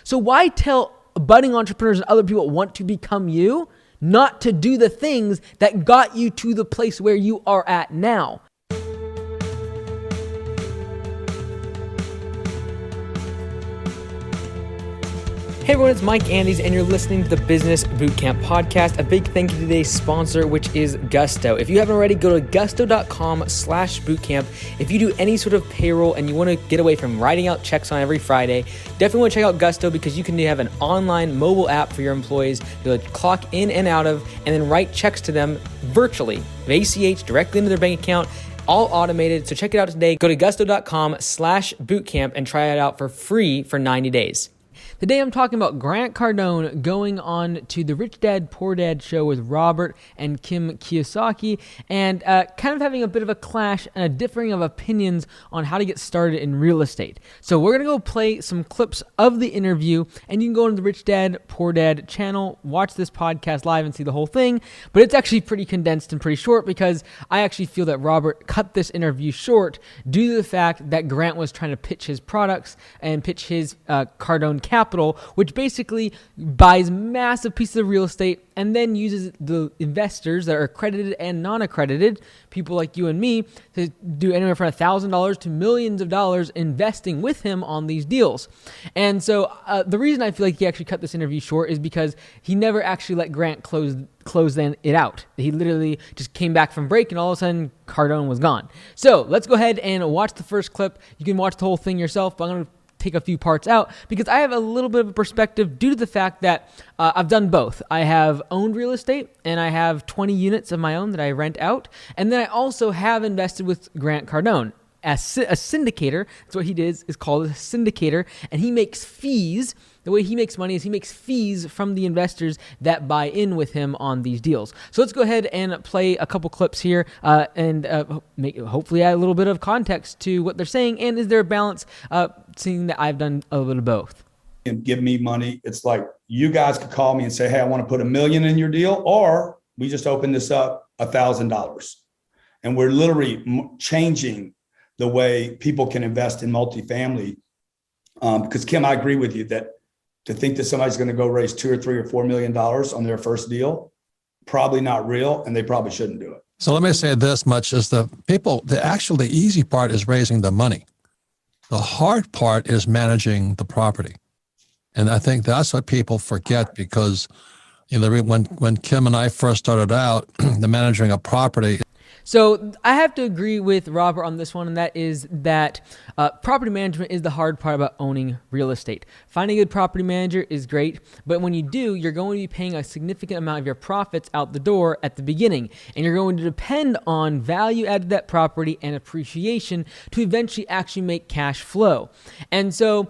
So why tell budding entrepreneurs and other people that want to become you not to do the things that got you to the place where you are at now? Hey everyone, it's Mike Andes, and you're listening to the Business Bootcamp Podcast. A big thank you to today's sponsor, which is Gusto. If you haven't already, go to gusto.com/bootcamp. If you do any sort of payroll and you want to get away from writing out checks on every Friday, definitely want to check out Gusto because you can have an online mobile app for your employees to clock in and out of and then write checks to them virtually, ACH, directly into their bank account. All automated. So check it out today. Go to gusto.com/bootcamp and try it out for free for 90 days. Today I'm talking about Grant Cardone going on to the Rich Dad, Poor Dad show with Robert and Kim Kiyosaki, and kind of having a bit of a clash and a differing of opinions on how to get started in real estate. So we're going to go play some clips of the interview, and you can go to the Rich Dad, Poor Dad channel, watch this podcast live and see the whole thing, but it's actually pretty condensed and pretty short because I actually feel that Robert cut this interview short due to the fact that Grant was trying to pitch his products and pitch his Cardone Capital, which basically buys massive pieces of real estate and then uses the investors that are accredited and non-accredited, people like you and me, to do anywhere from $1,000 to millions of dollars investing with him on these deals. And so the reason I feel like he actually cut this interview short is because he never actually let Grant close it out. He literally just came back from break and all of a sudden Cardone was gone. So let's go ahead and watch the first clip. You can watch the whole thing yourself, but I'm going to take a few parts out because I have a little bit of a perspective due to the fact that I've done both. I have owned real estate and I have 20 units of my own that I rent out. And then I also have invested with Grant Cardone. As a syndicator, that's what he is called a syndicator, and he makes fees. The way he makes money is he makes fees from the investors that buy in with him on these deals. So let's go ahead and play a couple clips here and hopefully add a little bit of context to what they're saying. And is there a balance, seeing that I've done a little bit of both? And give me money. It's like you guys could call me and say, hey, I want to put $1 million in your deal, or we just opened this up $1,000. And we're literally changing the way people can invest in multifamily. Because Kim, I agree with you that to think that somebody's going to go raise $2 or $3 or $4 million on their first deal, probably not real, and they probably shouldn't do it. So let me say this much is the easy part is raising the money. The hard part is managing the property. And I think that's what people forget because when Kim and I first started out, the managing a property. So I have to agree with Robert on this one, and that is that property management is the hard part about owning real estate. Finding a good property manager is great, but when you do, you're going to be paying a significant amount of your profits out the door at the beginning, and you're going to depend on value added to that property and appreciation to eventually actually make cash flow. And so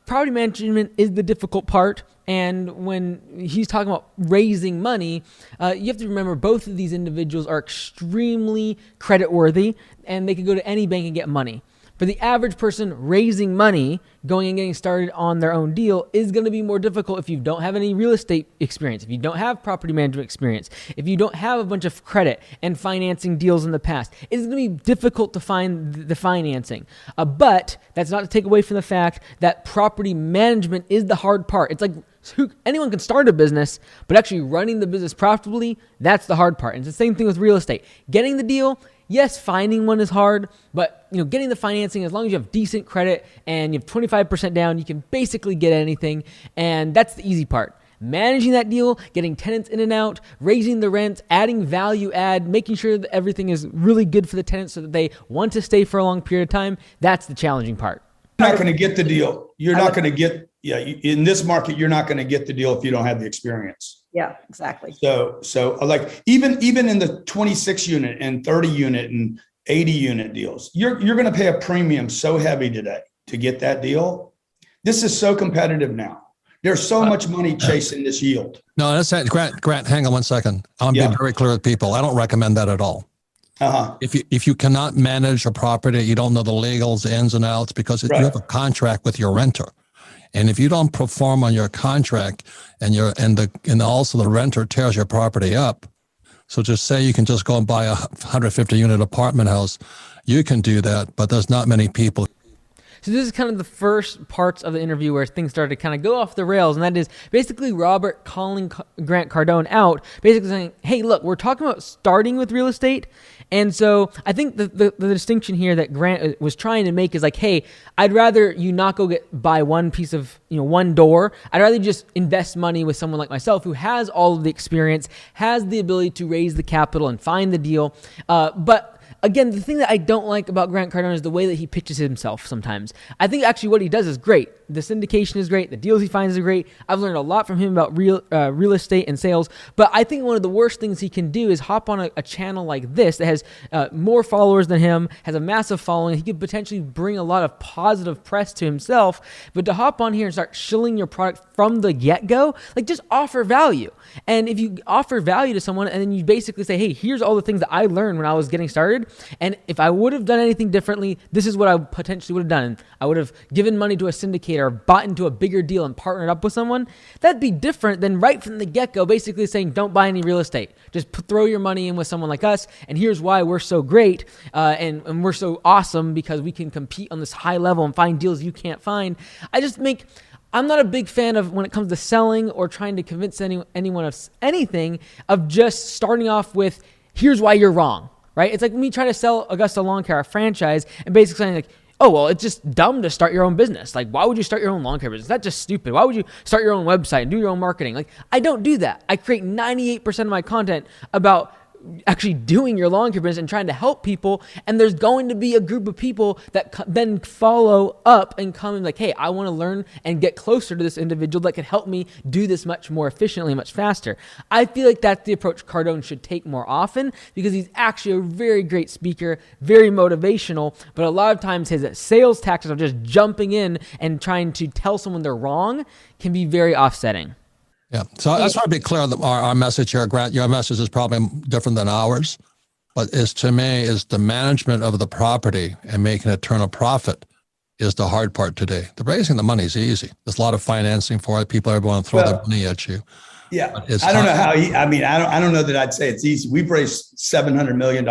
property management is the difficult part. And when he's talking about raising money, you have to remember both of these individuals are extremely creditworthy and they can go to any bank and get money. For the average person, raising money, going and getting started on their own deal is going to be more difficult if you don't have any real estate experience, if you don't have property management experience, if you don't have a bunch of credit and financing deals in the past. It's going to be difficult to find the financing. But that's not to take away from the fact that property management is the hard part. It's like anyone can start a business, but actually running the business profitably, that's the hard part. And it's the same thing with real estate. Getting the deal, yes, finding one is hard, but getting the financing, as long as you have decent credit and you have 25% down, you can basically get anything, and that's the easy part. Managing that deal, getting tenants in and out, raising the rent, adding value add, making sure that everything is really good for the tenants so that they want to stay for a long period of time, that's the challenging part. You're not going to get the deal. You're not going to get, in this market, you're not going to get the deal if you don't have the experience. Yeah, exactly. So like even in the 26 unit and 30 unit and 80 unit deals, you're going to pay a premium so heavy today to get that deal. This is so competitive now. There's so much money chasing this yield. No, that's Grant, hang on one second. I'm being very clear with people. I don't recommend that at all. If you cannot manage a property, you don't know the legals, the ins and outs, because you have a contract with your renter. And if you don't perform on your contract and also the renter tears your property up, so just say you can just go and buy a 150 unit apartment house, you can do that, but there's not many people. So this is kind of the first parts of the interview where things started to kind of go off the rails, and that is basically Robert calling Grant Cardone out, basically saying, hey, look, we're talking about starting with real estate. And so I think the distinction here that Grant was trying to make is like, hey, I'd rather you not go buy one piece of, one door. I'd rather just invest money with someone like myself who has all of the experience, has the ability to raise the capital and find the deal. But again, the thing that I don't like about Grant Cardone is the way that he pitches himself sometimes. I think actually what he does is great. The syndication is great. The deals he finds are great. I've learned a lot from him about real estate and sales. But I think one of the worst things he can do is hop on a channel like this that has more followers than him, has a massive following. He could potentially bring a lot of positive press to himself. But to hop on here and start shilling your product from the get-go, like just offer value. And if you offer value to someone and then you basically say, hey, here's all the things that I learned when I was getting started. And if I would have done anything differently, this is what I potentially would have done. I would have given money to a syndicator or bought into a bigger deal and partnered up with someone. That'd be different than right from the get-go basically saying, don't buy any real estate. Just throw your money in with someone like us. And here's why we're so great and we're so awesome because we can compete on this high level and find deals you can't find. I'm not a big fan of when it comes to selling or trying to convince anyone of anything of just starting off with, here's why you're wrong. Right? It's like me trying to sell Augusta Lawn Care a franchise and basically saying like, oh, well, it's just dumb to start your own business. Like, why would you start your own lawn care business? That's just stupid. Why would you start your own website and do your own marketing? Like, I don't do that. I create 98% of my content about actually doing your lawn care business and trying to help people. And there's going to be a group of people that then follow up and come and like, hey, I want to learn and get closer to this individual that can help me do this much more efficiently, much faster. I feel like that's the approach Cardone should take more often because he's actually a very great speaker, very motivational, but a lot of times his sales tactics of just jumping in and trying to tell someone they're wrong can be very offsetting. Yeah. So I just want to be clear that our message here, Grant, your message is probably different than ours, but to me is the management of the property and making it turn a profit is the hard part today. The raising the money is easy. There's a lot of financing for it. People are going to throw their money at you. Yeah. I don't know how I don't know that I'd say it's easy. We've raised $700 million.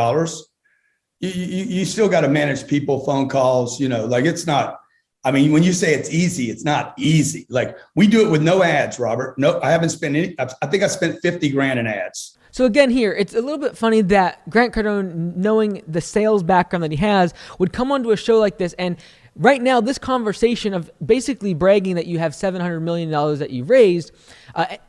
You still got to manage people, phone calls, like it's not. I mean, when you say it's easy, it's not easy. Like we do it with no ads, Robert. No, I haven't spent any. I think I spent $50,000 in ads. So again, here, it's a little bit funny that Grant Cardone, knowing the sales background that he has, would come onto a show like this. And right now, this conversation of basically bragging that you have $700 million that you raised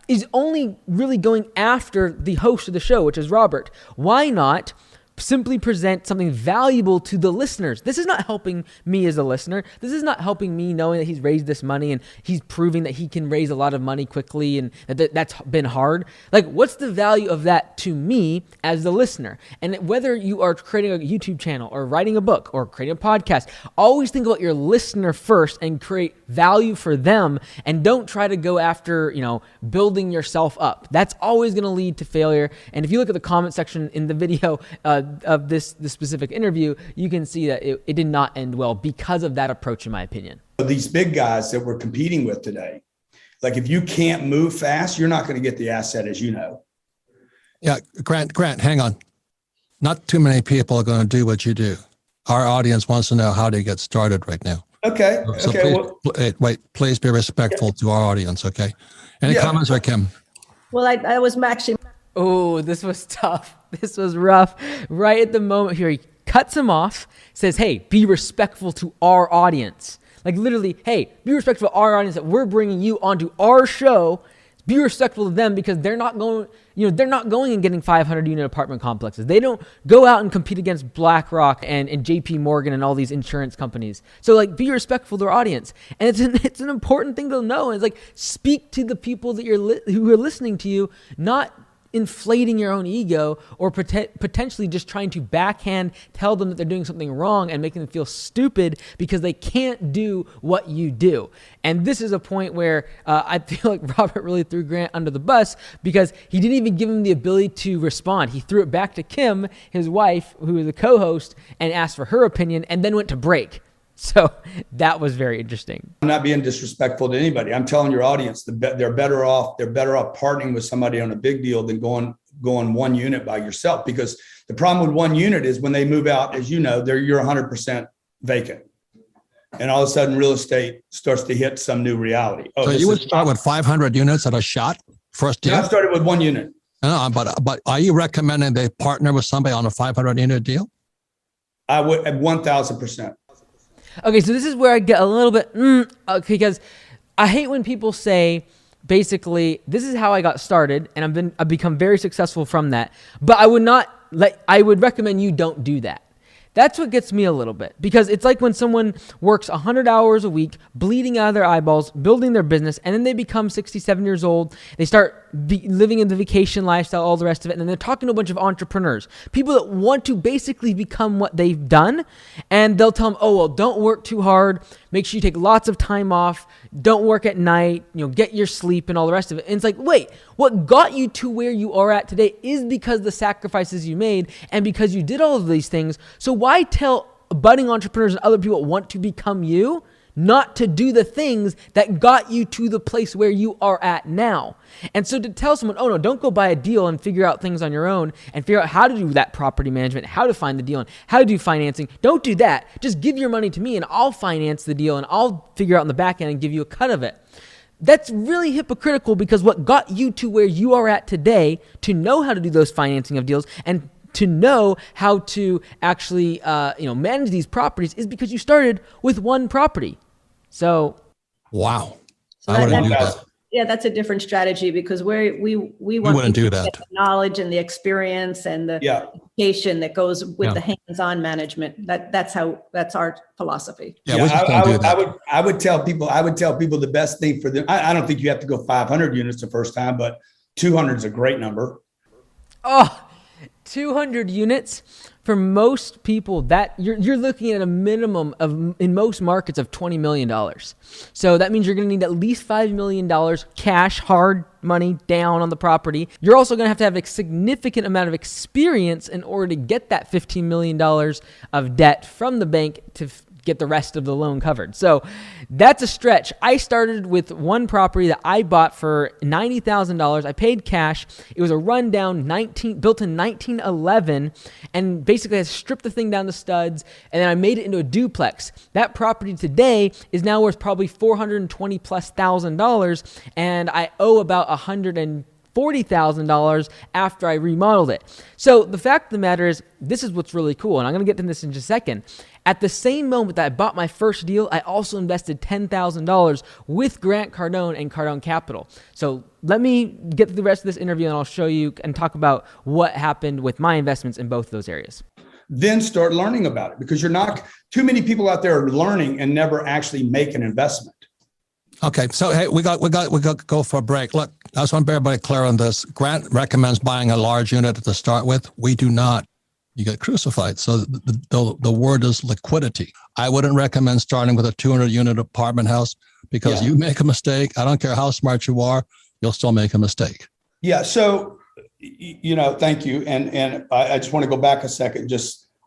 is only really going after the host of the show, which is Robert. Why not simply present something valuable to the listeners? This is not helping me as a listener. This is not helping me knowing that he's raised this money and he's proving that he can raise a lot of money quickly and that's been hard. Like, what's the value of that to me as the listener? And whether you are creating a YouTube channel or writing a book or creating a podcast, always think about your listener first and create value for them, and don't try to go after, building yourself up. That's always going to lead to failure. And if you look at the comment section in the video, of this specific interview, you can see that it did not end well because of that approach, in my opinion. These big guys that we're competing with today, like if you can't move fast, you're not going to get the asset, as you know. Yeah, Grant, hang on. Not too many people are going to do what you do. Our audience wants to know how to get started right now. Okay. So please be respectful to our audience, okay? Any comments, or Kim? Well, I was matching. Oh, this was tough. This was rough. Right at the moment here, he cuts him off, says, hey, be respectful to our audience. Like literally, hey, be respectful to our audience that we're bringing you onto our show. Be respectful to them because they're not going, they're not going and getting 500 unit apartment complexes. They don't go out and compete against BlackRock and JP Morgan and all these insurance companies. So like, be respectful to their audience. And it's an important thing to know. It's like, speak to the people that who are listening to you, not inflating your own ego or potentially just trying to backhand tell them that they're doing something wrong and making them feel stupid because they can't do what you do. And this is a point where I feel like Robert really threw Grant under the bus because he didn't even give him the ability to respond. He threw it back to Kim, his wife, who is the co-host, and asked for her opinion and then went to break. So that was very interesting. I'm not being disrespectful to anybody. I'm telling your audience they're better off partnering with somebody on a big deal than going one unit by yourself, because the problem with one unit is when they move out, as you know, you're 100% vacant. And all of a sudden real estate starts to hit some new reality. So you would start with 500 units at a shot first deal? I started with 1 unit. No, but are you recommending they partner with somebody on a 500 unit deal? I would at 1,000%. Okay, so this is where I get a little bit, because I hate when people say, basically, this is how I got started, and I've become very successful from that. But I would recommend you don't do that. That's what gets me a little bit, because it's like when someone works 100 hours a week, bleeding out of their eyeballs, building their business, and then they become 67 years old. They start living in the vacation lifestyle, all the rest of it, and then they're talking to a bunch of entrepreneurs, people that want to basically become what they've done, and they'll tell them, oh, well, don't work too hard. Make sure you take lots of time off. Don't work at night. Get your sleep and all the rest of it. And it's like, wait, what got you to where you are at today is because the sacrifices you made and because you did all of these things. So why tell budding entrepreneurs and other people that want to become you not to do the things that got you to the place where you are at now? And so to tell someone, oh no, don't go buy a deal and figure out things on your own and figure out how to do that property management, how to find the deal and how to do financing. Don't do that. Just give your money to me and I'll finance the deal and I'll figure out in the back end and give you a cut of it. That's really hypocritical, because what got you to where you are at today, to know how to do those financing of deals and to know how to actually manage these properties, is because you started with one property. So, wow, I wouldn't do that. Yeah, that's a different strategy, because we want to get the knowledge and the experience and the education that goes with the hands-on management. That's our philosophy. I would tell people the best thing for them. I don't think you have to go 500 units the first time, but 200 is a great number. Oh, 200 units. For most people, that you're looking at a minimum of, in most markets, of $20 million. So that means you're going to need at least $5 million cash, hard money down on the property. You're also going to have a significant amount of experience in order to get that $15 million of debt from the bank to get the rest of the loan covered. So that's a stretch. I started with one property that I bought for $90,000. I paid cash. It was a rundown built in 1911, and basically I stripped the thing down to studs, and then I made it into a duplex. That property today is now worth probably $420,000+, and I owe about $140,000 after I remodeled it. So the fact of the matter is, this is what's really cool, and I'm going to get to this in just a second. At the same moment that I bought my first deal, I also invested $10,000 with Grant Cardone and Cardone Capital. So let me get to the rest of this interview, and I'll show you and talk about what happened with my investments in both of those areas. Then start learning about it, because you're not too many people out there are learning and never actually make an investment. Okay, so hey, we got to go for a break. Look, I just want to be everybody clear on this. Grant recommends buying a large unit to start with. We do not. You get crucified. So the word is liquidity. I wouldn't recommend starting with a 200 unit apartment house, because you make a mistake. I don't care how smart you are, you'll still make a mistake. Yeah. So, thank you. And I just want to go back a second.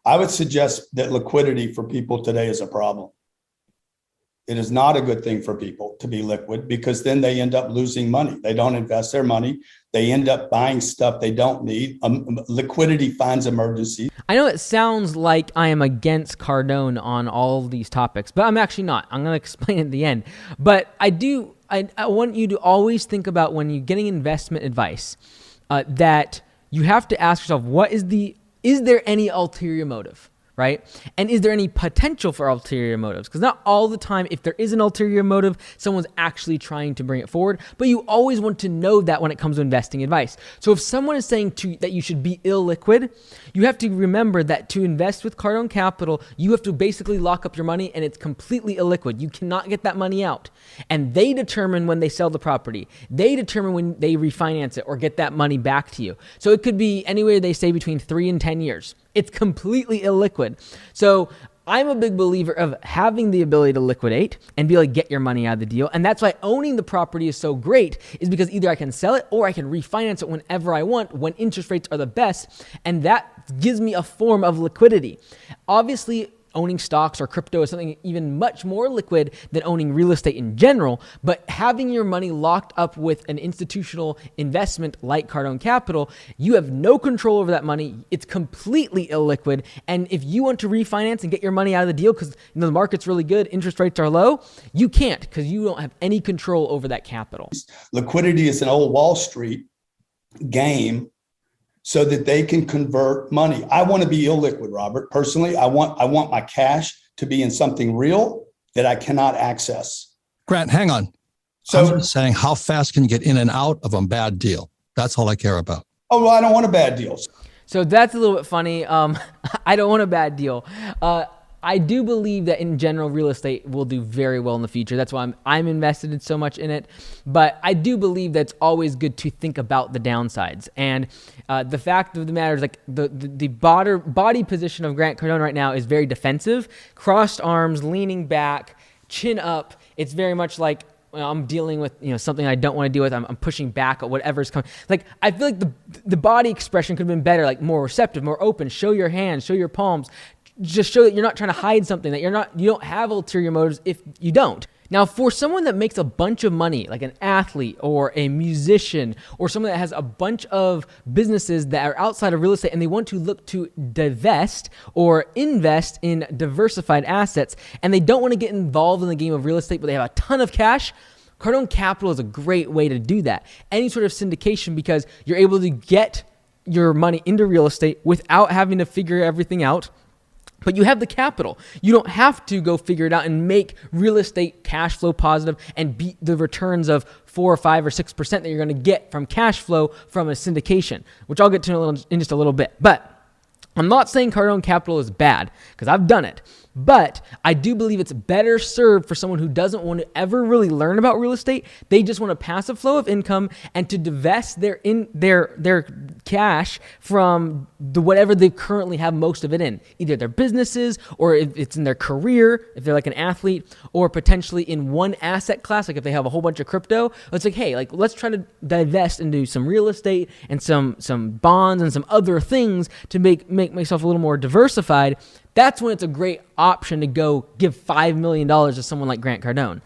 I would suggest that liquidity for people today is a problem. It is not a good thing for people to be liquid, because then they end up losing money. They don't invest their money. They end up buying stuff they don't need. Liquidity finds emergencies. I know it sounds like I am against Cardone on all of these topics, but I'm actually not. I'm going to explain at the end. But I want you to always think about, when you're getting investment advice, that you have to ask yourself, is there any ulterior motive? Right? And is there any potential for ulterior motives? Because not all the time, if there is an ulterior motive, someone's actually trying to bring it forward. But you always want to know that when it comes to investing advice. So if someone is saying that you should be illiquid, you have to remember that to invest with Cardone Capital, you have to basically lock up your money, and it's completely illiquid. You cannot get that money out. And they determine when they sell the property. They determine when they refinance it or get that money back to you. So it could be anywhere, they say, between 3 and 10 years. It's completely illiquid. So I'm a big believer of having the ability to liquidate and be able to get your money out of the deal. And that's why owning the property is so great, is because either I can sell it or I can refinance it whenever I want, when interest rates are the best. And that gives me a form of liquidity. Obviously, owning stocks or crypto is something even much more liquid than owning real estate in general. But having your money locked up with an institutional investment like Cardone Capital, you have no control over that money. It's completely illiquid. And if you want to refinance and get your money out of the deal because the market's really good, interest rates are low, you can't because you don't have any control over that capital. Liquidity is an old Wall Street game so that they can convert money. I want to be illiquid, Robert. Personally, I want my cash to be in something real that I cannot access. Grant, hang on. So I'm just saying, how fast can you get in and out of a bad deal? That's all I care about. Oh, well, I don't want a bad deal. So that's a little bit funny. I don't want a bad deal. I do believe that in general, real estate will do very well in the future. That's why I'm invested in so much in it. But I do believe that it's always good to think about the downsides. And the fact of the matter is, like, the body position of Grant Cardone right now is very defensive, crossed arms, leaning back, chin up. It's very much like, I'm dealing with something I don't want to deal with. I'm pushing back at whatever's coming. Like, I feel like the body expression could have been better, like more receptive, more open. Show your hands, show your palms. Just show that you're not trying to hide something, that you don't have ulterior motives if you don't. Now, for someone that makes a bunch of money, like an athlete or a musician or someone that has a bunch of businesses that are outside of real estate and they want to look to divest or invest in diversified assets and they don't want to get involved in the game of real estate, but they have a ton of cash, Cardone Capital is a great way to do that. Any sort of syndication, because you're able to get your money into real estate without having to figure everything out. But you have the capital. You don't have to go figure it out and make real estate cash flow positive and beat the returns of 4 or 5 or 6% that you're going to get from cash flow from a syndication, which I'll get to in just a little bit. But I'm not saying Cardone Capital is bad because I've done it. But I do believe it's better served for someone who doesn't want to ever really learn about real estate. They just want a passive flow of income and to divest their cash from whatever they currently have most of it in, either their businesses or if it's in their career, if they're like an athlete, or potentially in one asset class, like if they have a whole bunch of crypto. It's like, hey, like let's try to divest into some real estate and some bonds and some other things to make myself a little more diversified. That's when it's a great option to go give $5 million to someone like Grant Cardone.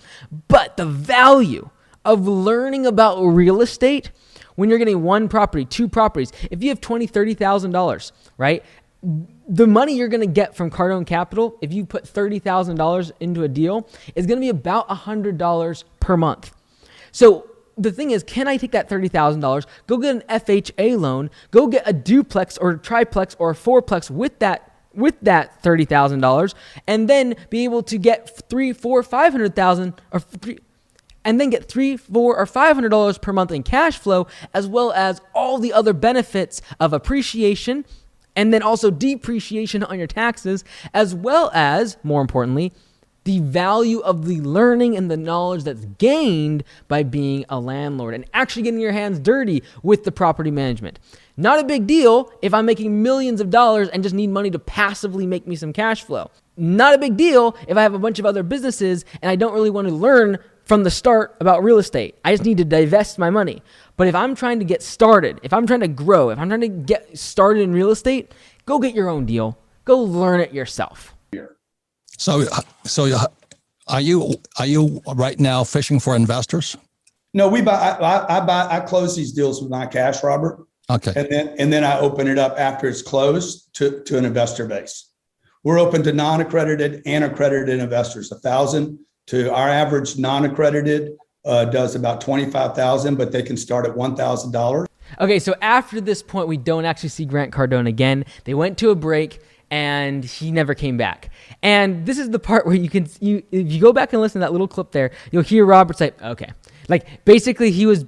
But the value of learning about real estate when you're getting one property, 2 properties, if you have $20,000, $30,000, right? The money you're going to get from Cardone Capital, if you put $30,000 into a deal, is going to be about $100 per month. So the thing is, can I take that $30,000, go get an FHA loan, go get a duplex or a triplex or a fourplex with that $30,000, and then be able to get $300,000, $400,000, $500,000, and then get $300, $400, or $500 per month in cash flow, as well as all the other benefits of appreciation, and then also depreciation on your taxes, as well as, more importantly, the value of the learning and the knowledge that's gained by being a landlord and actually getting your hands dirty with the property management. Not a big deal if I'm making millions of dollars and just need money to passively make me some cash flow. Not a big deal if I have a bunch of other businesses and I don't really want to learn from the start about real estate. I just need to divest my money. But if I'm trying to get started, if I'm trying to grow, if I'm trying to get started in real estate, go get your own deal. Go learn it yourself. So are you right now fishing for investors? No, I close these deals with my cash, Robert. Okay. And then I open it up after it's closed to an investor base. We're open to non-accredited and accredited investors. 1,000 to our average non-accredited does about 25,000, but they can start at $1,000. Okay, so after this point, we don't actually see Grant Cardone again. They went to a break and he never came back. And this is the part where if you go back and listen to that little clip there, you'll hear Robert say, okay. Like basically he was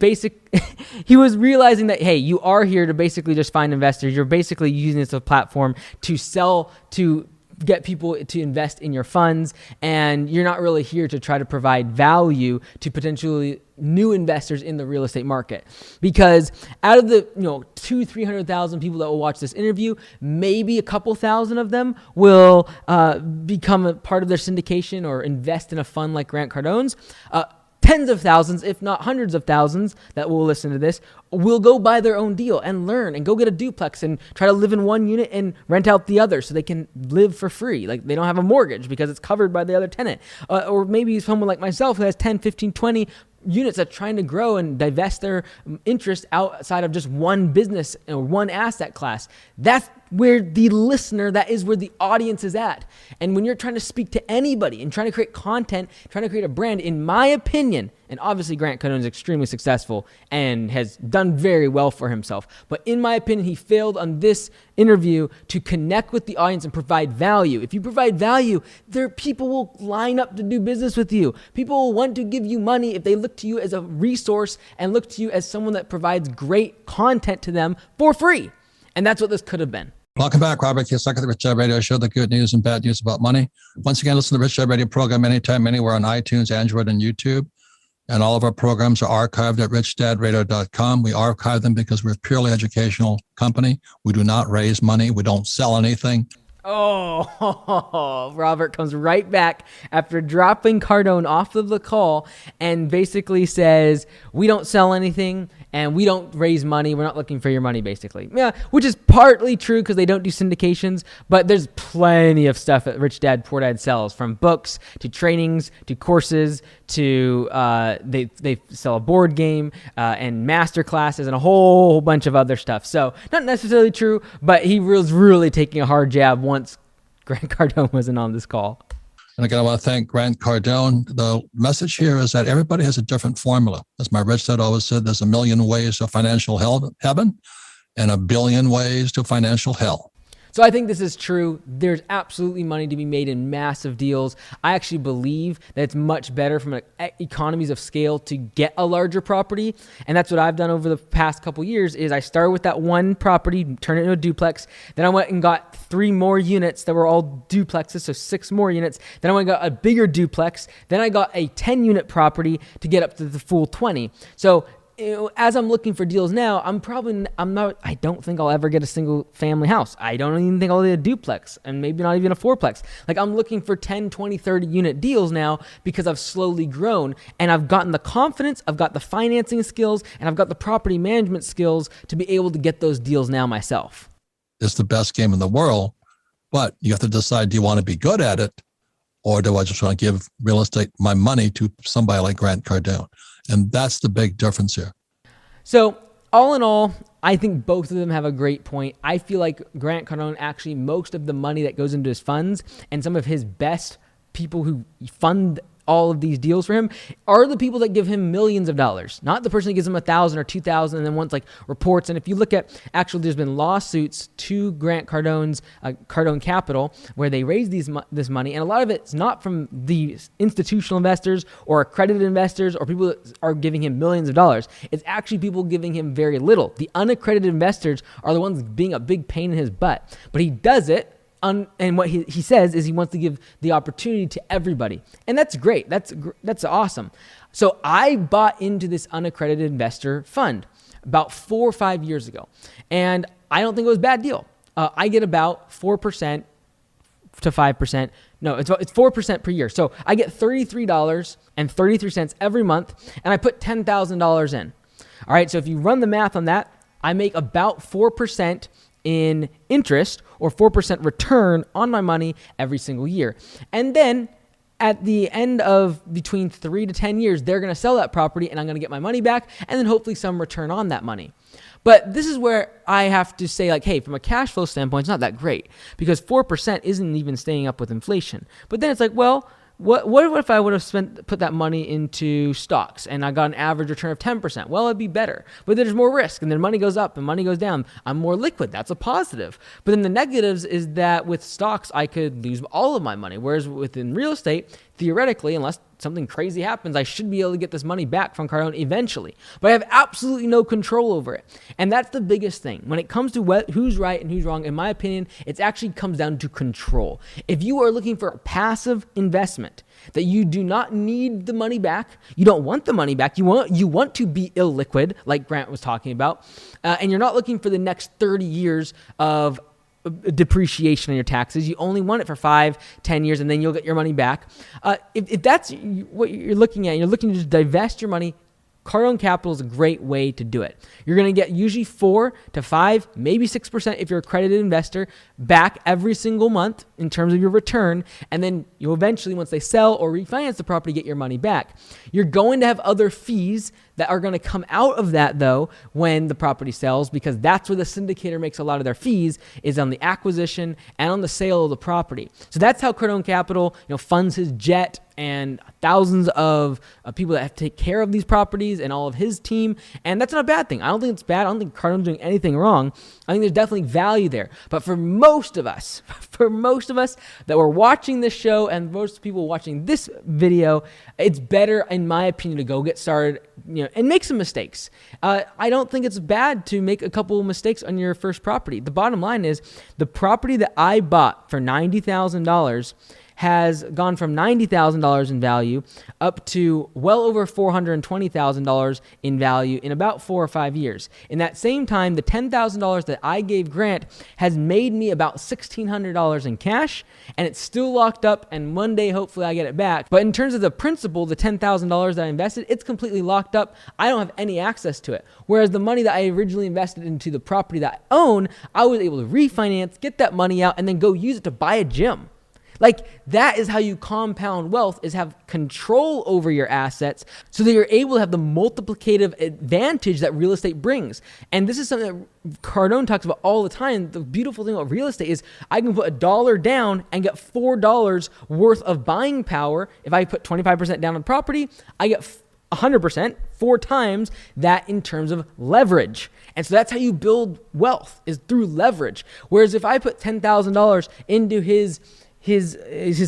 realizing that, hey, you are here to basically just find investors. You're basically using this as a platform to get people to invest in your funds, and you're not really here to try to provide value to potentially new investors in the real estate market. Because out of the 200,000-300,000 people that will watch this interview, maybe a couple thousand of them will become a part of their syndication or invest in a fund like Grant Cardone's. tens of thousands, if not hundreds of thousands that will listen to this, will go buy their own deal and learn and go get a duplex and try to live in one unit and rent out the other so they can live for free. Like they don't have a mortgage because it's covered by the other tenant. Or maybe someone like myself who has 10, 15, 20 units that's trying to grow and divest their interest outside of just one business or one asset class. That's where the listener, that is where the audience is at. And when you're trying to speak to anybody and trying to create content, trying to create a brand, in my opinion, and obviously Grant Cardone is extremely successful and has done very well for himself, but in my opinion, he failed on this interview to connect with the audience and provide value. If you provide value, people will line up to do business with you. People will want to give you money if they look to you as a resource and look to you as someone that provides great content to them for free. And that's what this could have been. Welcome back, Robert Kiyosaki, the Rich Dad Radio Show, the good news and bad news about money. Once again, listen to the Rich Dad Radio program anytime, anywhere on iTunes, Android, and YouTube. And all of our programs are archived at richdadradio.com. We archive them because we're a purely educational company. We do not raise money. We don't sell anything. Oh, Robert comes right back after dropping Cardone off of the call and basically says, we don't sell anything and we don't raise money. We're not looking for your money, basically. Yeah, which is partly true because they don't do syndications, but there's plenty of stuff that Rich Dad Poor Dad sells, from books to trainings to courses to they sell a board game and master classes and a whole bunch of other stuff. So not necessarily true, but he was really taking a hard jab once Grant Cardone wasn't on this call. And again, I want to thank Grant Cardone. The message here is that everybody has a different formula. As my Rich Dad always said, there's a million ways to financial heaven and a billion ways to financial hell. So I think this is true. There's absolutely money to be made in massive deals. I actually believe that it's much better from economies of scale to get a larger property. And that's what I've done over the past couple years is I started with that one property, turned it into a duplex. Then I went and got 3 more units that were all duplexes, so 6 more units. Then I went and got a bigger duplex. Then I got a 10-unit property to get up to the full 20. So as I'm looking for deals now, I don't think I'll ever get a single family house. I don't even think I'll get a duplex and maybe not even a fourplex. Like I'm looking for 10, 20, 30 unit deals now because I've slowly grown and I've gotten the confidence, I've got the financing skills, and I've got the property management skills to be able to get those deals now myself. It's the best game in the world, but you have to decide, do you want to be good at it? Or do I just want to give real estate, my money, to somebody like Grant Cardone? And that's the big difference here. So all in all, I think both of them have a great point. I feel like Grant Cardone, actually, most of the money that goes into his funds and some of his best people who fund all of these deals for him are the people that give him millions of dollars, not the person that gives him 1,000 or 2,000 and then wants like reports. And if you look at, actually, there's been lawsuits to Grant Cardone's Cardone Capital where they raise this money, and a lot of it's not from the institutional investors or accredited investors or people that are giving him millions of dollars. It's actually people giving him very little. The unaccredited investors are the ones being a big pain in his butt, but he does it. And what he says is he wants to give the opportunity to everybody. And that's great. That's awesome. So I bought into this unaccredited investor fund about 4 or 5 years ago. And I don't think it was a bad deal. I get about 4% to 5%. No, it's 4% per year. So I get $33.33 every month, and I put $10,000 in. All right, so if you run the math on that, I make about 4% in interest or 4% return on my money every single year. And then at the end of between 3 to 10 years, they're going to sell that property and I'm going to get my money back and then hopefully some return on that money. But this is where I have to say, like, hey, from a cash flow standpoint, it's not that great because 4% isn't even staying up with inflation. But then it's like, well, what if I would have put that money into stocks and I got an average return of 10%? Well, it'd be better. But there's more risk and then money goes up and money goes down. I'm more liquid. That's a positive. But then the negatives is that with stocks, I could lose all of my money. Whereas within real estate, theoretically, unless something crazy happens, I should be able to get this money back from Cardone eventually. But I have absolutely no control over it. And that's the biggest thing. When it comes to who's right and who's wrong, in my opinion, it actually comes down to control. If you are looking for a passive investment that you do not need the money back, you don't want the money back, you want to be illiquid, like Grant was talking about, and you're not looking for the next 30 years of depreciation on your taxes. You only want it for 5-10 years, and then you'll get your money back. If that's what you're looking at, you're looking to just divest your money, Cardone Capital is a great way to do it. You're going to get usually 4 to 5, maybe 6% if you're a accredited investor back every single month in terms of your return. And then you'll eventually, once they sell or refinance the property, get your money back. You're going to have other fees that are going to come out of that, though, when the property sells, because that's where the syndicator makes a lot of their fees, is on the acquisition and on the sale of the property. So that's how Cardone Capital, funds his jet and thousands of people that have to take care of these properties and all of his team. And that's not a bad thing. I don't think it's bad. I don't think Cardone's doing anything wrong. I think there's definitely value there. But for most of us that were watching this show and most people watching this video, it's better, in my opinion, to go get started, and make some mistakes. I don't think it's bad to make a couple of mistakes on your first property. The bottom line is the property that I bought for $90,000 has gone from $90,000 in value up to well over $420,000 in value in about 4 or 5 years. In that same time, the $10,000 that I gave Grant has made me about $1,600 in cash, and it's still locked up, and one day, hopefully, I get it back. But in terms of the principal, the $10,000 that I invested, it's completely locked up. I don't have any access to it. Whereas the money that I originally invested into the property that I own, I was able to refinance, get that money out, and then go use it to buy a gym. Like, that is how you compound wealth, is have control over your assets so that you're able to have the multiplicative advantage that real estate brings. And this is something that Cardone talks about all the time. The beautiful thing about real estate is I can put $1 down and get $4 worth of buying power. If I put 25% down on property, I get 100%, 4 times that in terms of leverage. And so that's how you build wealth, is through leverage. Whereas if I put $10,000 into his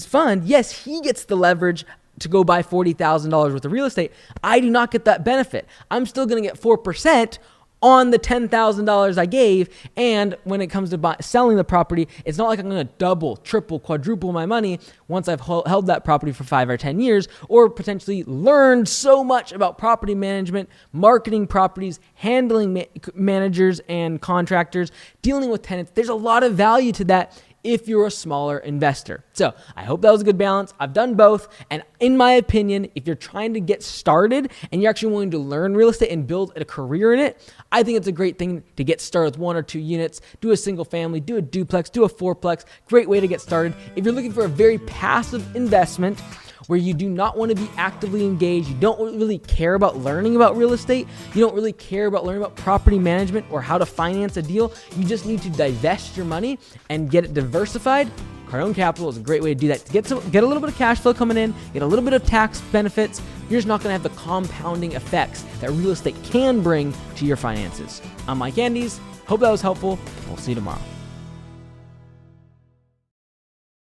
fund, yes, he gets the leverage to go buy $40,000 worth of real estate. I do not get that benefit. I'm still going to get 4% on the $10,000 I gave. And when it comes to selling the property, it's not like I'm going to double, triple, quadruple my money once I've held that property for 5 or 10 years, or potentially learned so much about property management, marketing properties, handling managers and contractors, dealing with tenants. There's a lot of value to that if you're a smaller investor. So I hope that was a good balance. I've done both. And in my opinion, if you're trying to get started and you're actually willing to learn real estate and build a career in it, I think it's a great thing to get started with 1 or 2 units, do a single family, do a duplex, do a fourplex. Great way to get started. If you're looking for a very passive investment where you do not want to be actively engaged, you don't really care about learning about real estate, you don't really care about learning about property management or how to finance a deal, you just need to divest your money and get it diversified, Cardone Capital is a great way to do that. To get a little bit of cash flow coming in, get a little bit of tax benefits, you're just not going to have the compounding effects that real estate can bring to your finances. I'm Mike Andes. Hope that was helpful. We'll see you tomorrow.